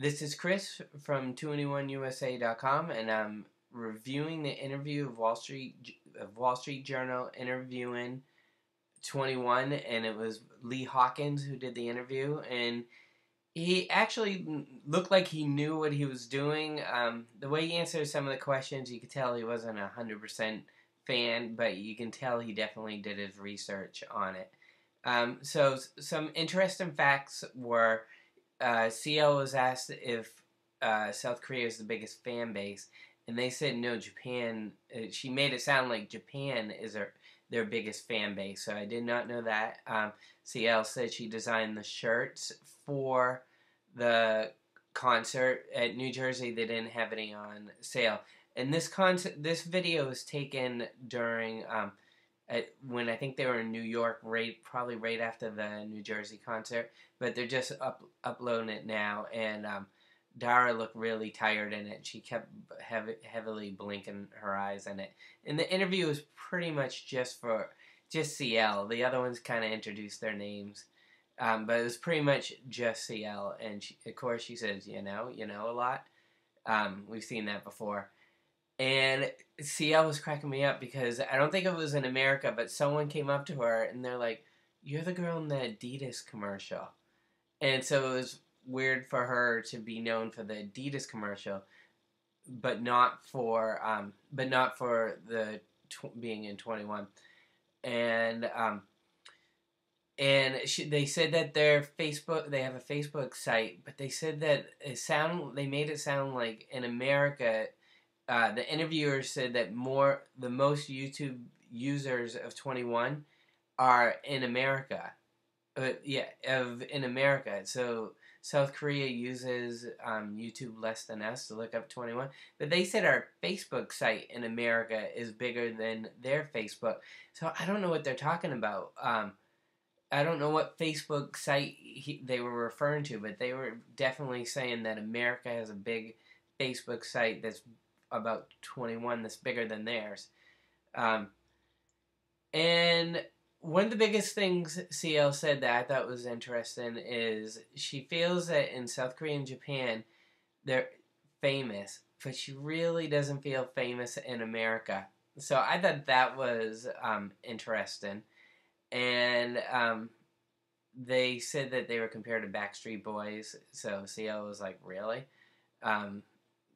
This is Chris from 2anyoneusa.com, and I'm reviewing the interview of Wall Street Journal interviewing 21, and it was Lee Hawkins who did the interview, and he actually looked like he knew what he was doing. The way he answered some of the questions, you could tell he wasn't 100% fan, but you can tell he definitely did his research on it. So some interesting facts were CL was asked if South Korea is the biggest fan base, and they said no, Japan. She made it sound like Japan is their biggest fan base, so I did not know that. CL said she designed the shirts for the concert at New Jersey. They didn't have any on sale, and this video was taken during when I think they were in New York, probably right after the New Jersey concert, but they're just uploading it now, and Dara looked really tired in it. She kept heavily blinking her eyes in it. And the interview was pretty much just CL. The other ones kind of introduced their names, but it was pretty much just CL, and of course she says, you know a lot. We've seen that before. And CL was cracking me up because I don't think it was in America, but someone came up to her and they're like, "You're the girl in the Adidas commercial." And so it was weird for her to be known for the Adidas commercial, but not for being in 21. And they said that they have a Facebook site, but they said that they made it sound like in America. The interviewer said that the most YouTube users of 21 are in America. In America. So South Korea uses YouTube less than us to look up 21. But they said our Facebook site in America is bigger than their Facebook. So I don't know what they're talking about. I don't know what Facebook site they were referring to, but they were definitely saying that America has a big Facebook site that's about 21 that's bigger than theirs. And one of the biggest things CL said that I thought was interesting is she feels that in South Korea and Japan they're famous, but she really doesn't feel famous in America. So I thought that was interesting. And they said that they were compared to Backstreet Boys, so CL was like, really?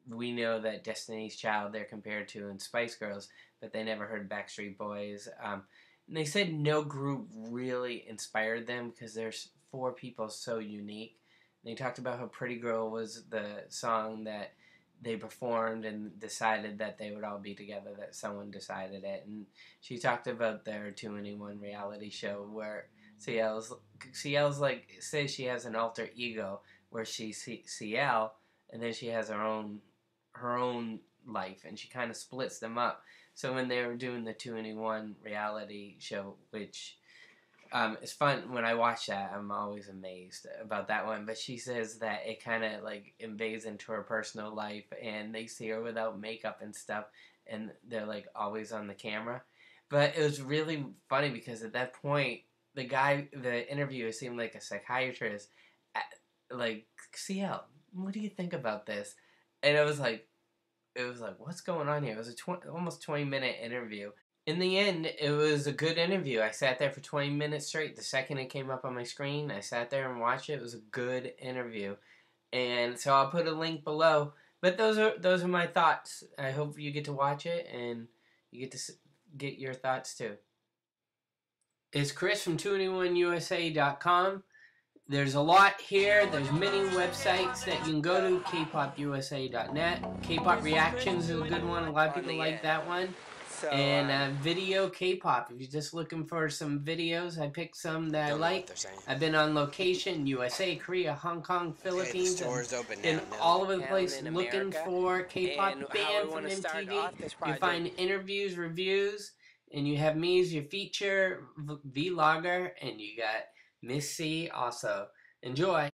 We know that Destiny's Child they're compared to and Spice Girls, but they never heard Backstreet Boys. And they said no group really inspired them because there's 4 people so unique. And they talked about how Pretty Girl was the song that they performed and decided that they would all be together, that someone decided it. And she talked about their 2-in-1 reality show where CL's like, says she has an alter ego where she's CL and then she has her own life, and she kind of splits them up. So when they were doing the 2-in-1 reality show, which is fun, when I watch that, I'm always amazed about that one. But she says that it kind of like invades into her personal life, and they see her without makeup and stuff, and they're like always on the camera. But it was really funny because at that point, the interviewer seemed like a psychiatrist. Like, CL, what do you think about this? And it was like, what's going on here? It was almost 20-minute interview. In the end, it was a good interview. I sat there for 20 minutes straight. The second it came up on my screen, I sat there and watched it. It was a good interview. And so I'll put a link below. But those are my thoughts. I hope you get to watch it and you get to get your thoughts too. It's Chris from 2anyoneusa.com. There's a lot here. There's many websites that you can go to. kpopusa.net. K-pop Reactions is a good one. A lot of people like that one. And video K-pop. If you're just looking for some videos, I picked some that I like. I've been on location, USA, Korea, Hong Kong, Philippines, and all over the place looking for K-pop band from MTV. You find interviews, reviews, and you have me as your feature vlogger, and you got Miss C also. Enjoy.